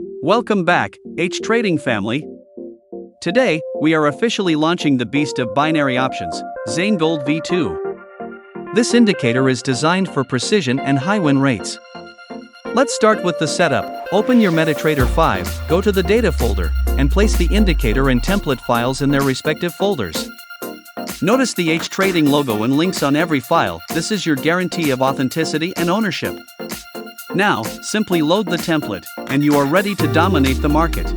Welcome back, H Trading family. Today, we are officially launching the beast of binary options, ZAIN Gold V2. This indicator is designed for precision and high win rates. Let's start with the setup. Open your MetaTrader 5, go to the data folder, and place the indicator and template files in their respective folders. Notice the H Trading logo and links on every file. This is your guarantee of authenticity and ownership. Now, simply load the template, and you are ready to dominate the market.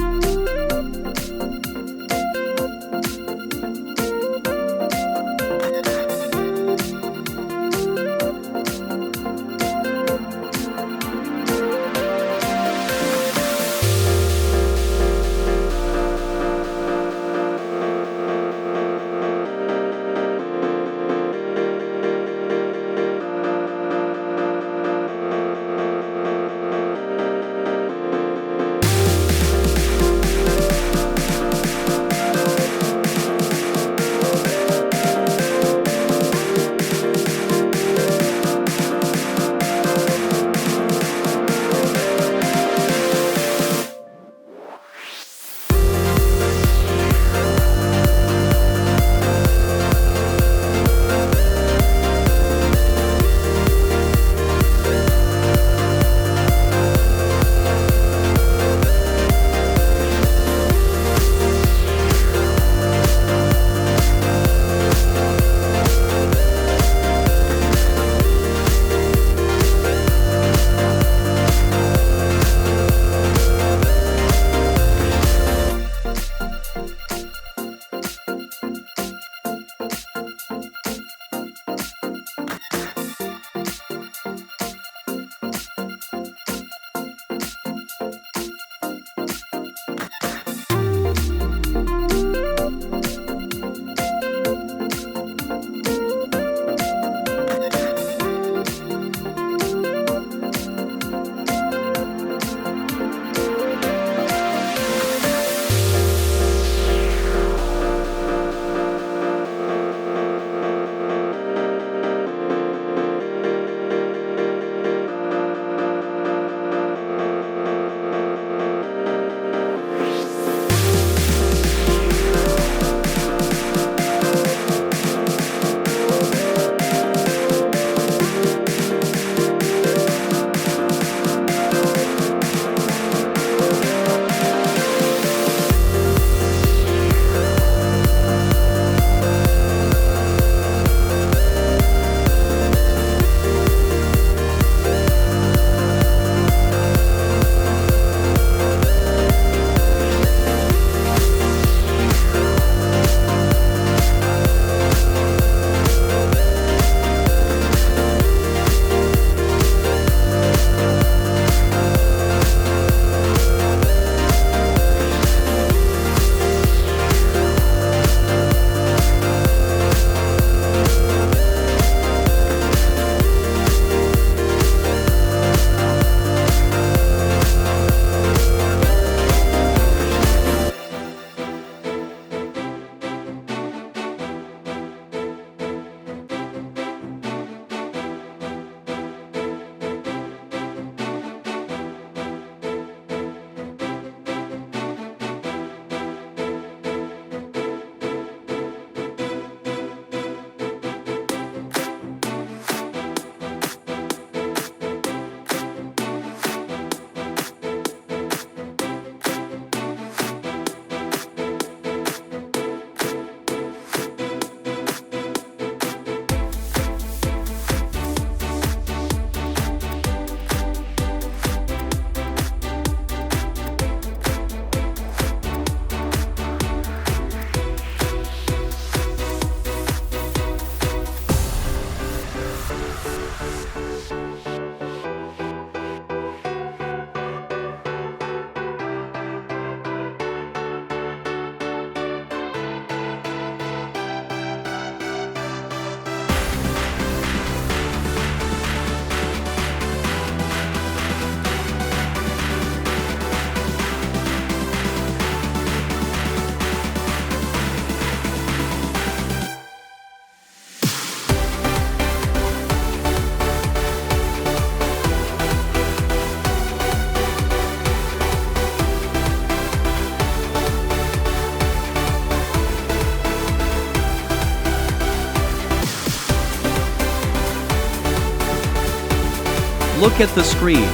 Look at the screen.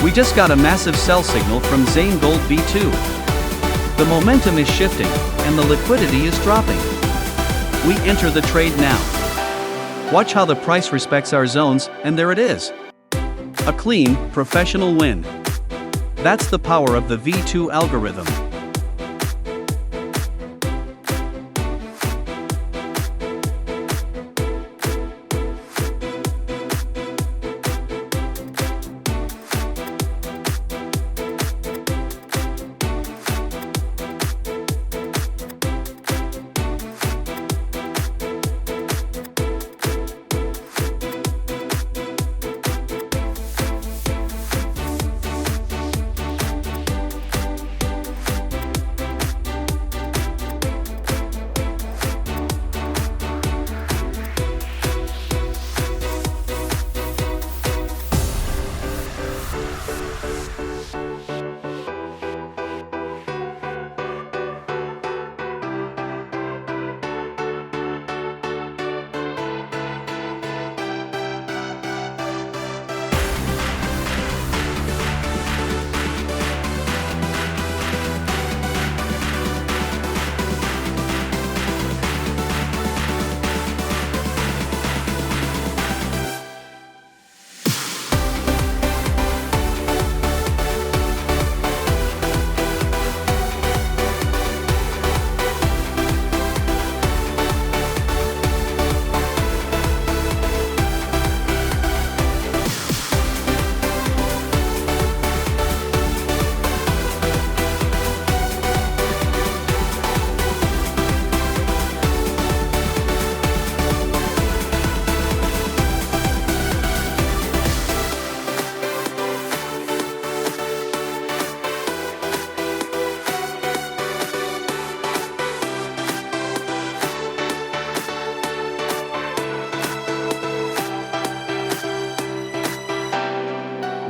We just got a massive sell signal from ZAIN Gold V2. The momentum is shifting, and the liquidity is dropping. We enter the trade now. Watch how the price respects our zones, and there it is. A clean, professional win. That's the power of the V2 algorithm.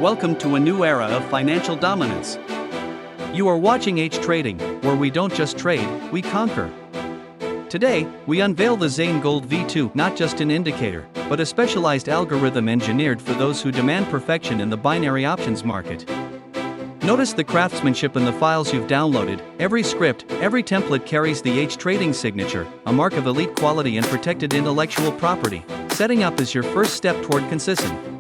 Welcome to a new era of financial dominance. You are watching H Trading, where we don't just trade, we conquer. Today, we unveil the ZAIN Gold V2, not just an indicator, but a specialized algorithm engineered for those who demand perfection in the binary options market. Notice the craftsmanship in the files you've downloaded. Every script, every template carries the H Trading signature, a mark of elite quality and protected intellectual property. Setting up is your first step toward consistent.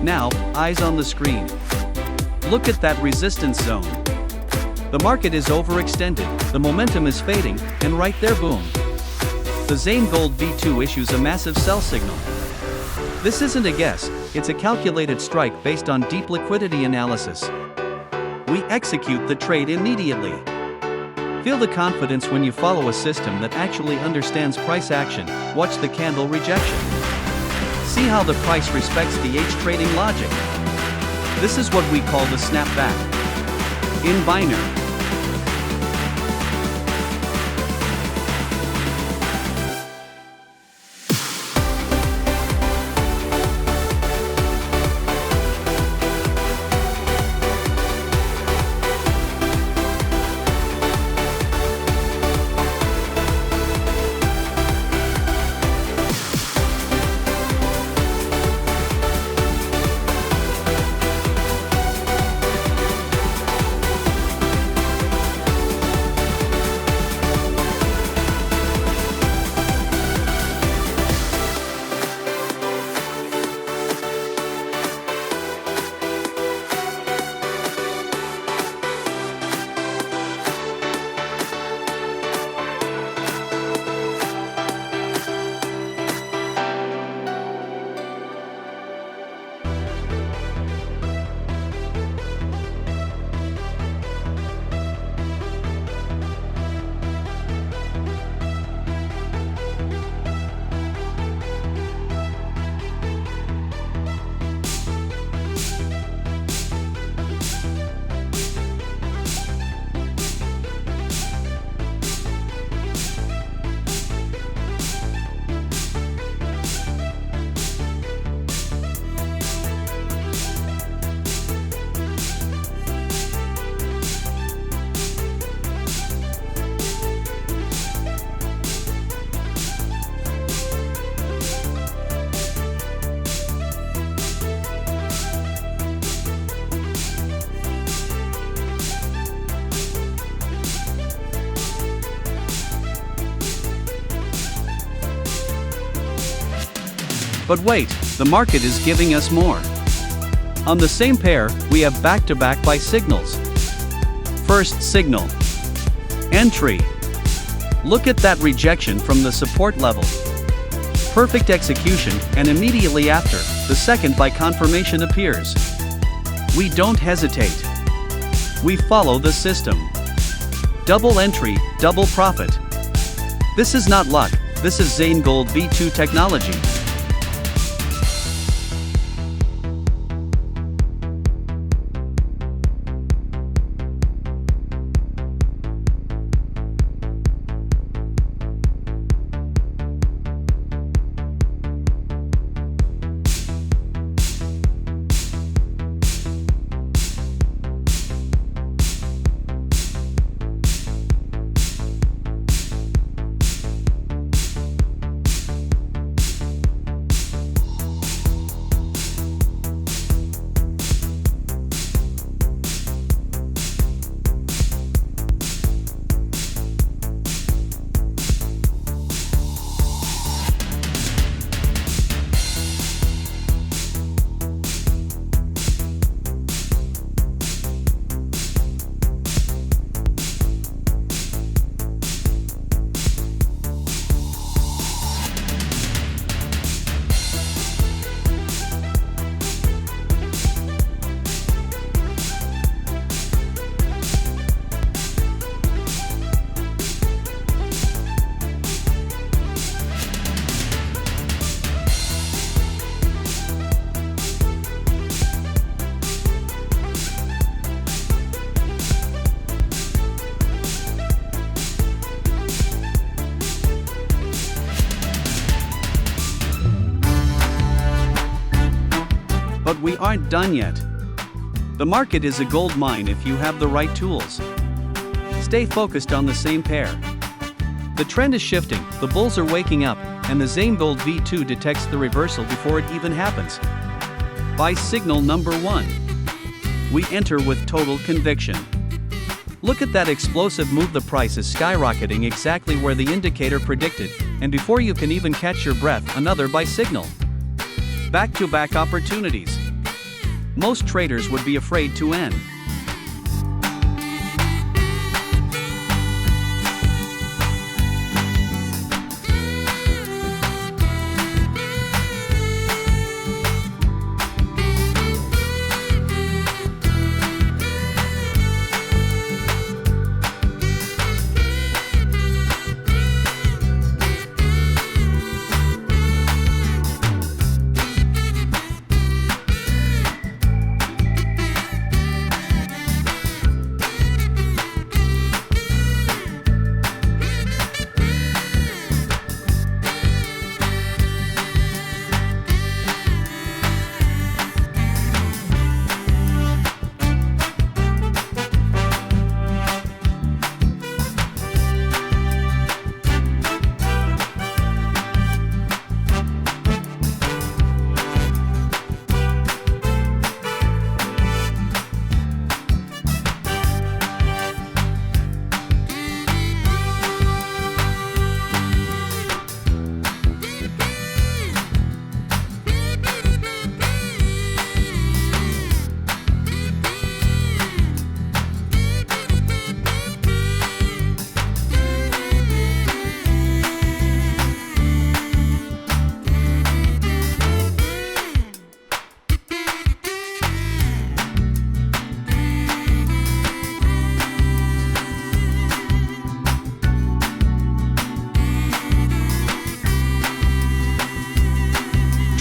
Now, eyes on the screen. Look at that resistance zone. The market is overextended, the momentum is fading, and right there, boom. The ZAIN Gold V2 issues a massive sell signal. This isn't a guess, it's a calculated strike based on deep liquidity analysis. We execute the trade immediately. Feel the confidence when you follow a system that actually understands price action. Watch the candle rejection. See how the price respects the H trading logic. This is what we call the snapback. In binary. But wait, the market is giving us more. On the same pair, we have back-to-back buy signals. First signal. Entry. Look at that rejection from the support level. Perfect execution, and immediately after, the second buy confirmation appears. We don't hesitate. We follow the system. Double entry, double profit. This is not luck, this is ZAIN Gold V2 technology. But we aren't done yet. The market is a gold mine if you have the right tools. Stay focused on the same pair. The trend is shifting, the bulls are waking up, and the ZAIN Gold V2 detects the reversal before it even happens. Buy signal number 1. We enter with total conviction. Look at that explosive move, the price is skyrocketing exactly where the indicator predicted, and before you can even catch your breath, another buy signal. Back-to-back opportunities. Most traders would be afraid to end.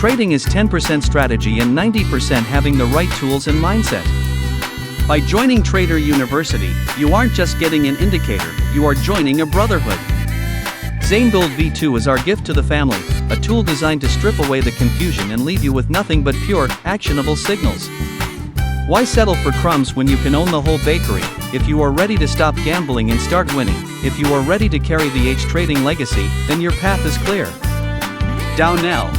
Trading is 10% strategy and 90% having the right tools and mindset. By joining Trader University, you aren't just getting an indicator, you are joining a brotherhood. ZAIN Gold V2 is our gift to the family, a tool designed to strip away the confusion and leave you with nothing but pure, actionable signals. Why settle for crumbs when you can own the whole bakery? If you are ready to stop gambling and start winning, if you are ready to carry the H trading legacy, then your path is clear. Down now.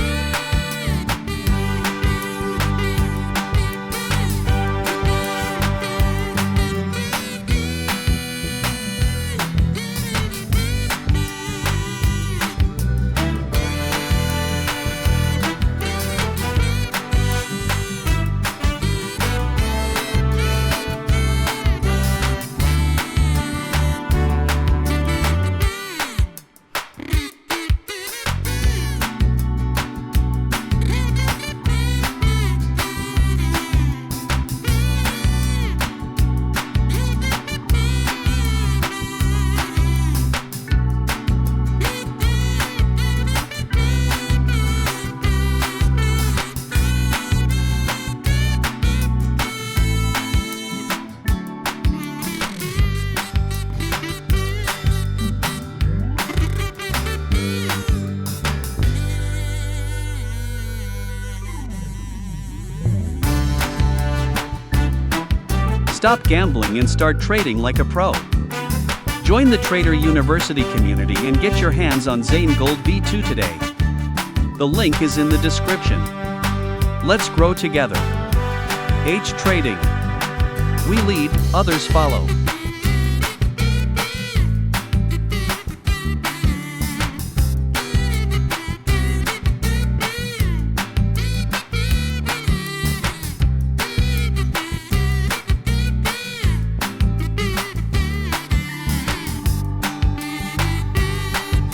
Stop gambling and start trading like a pro. Join the Trader University community and get your hands on ZAIN Gold V2 today. The link is in the description. Let's grow together. H Trading. We lead, others follow.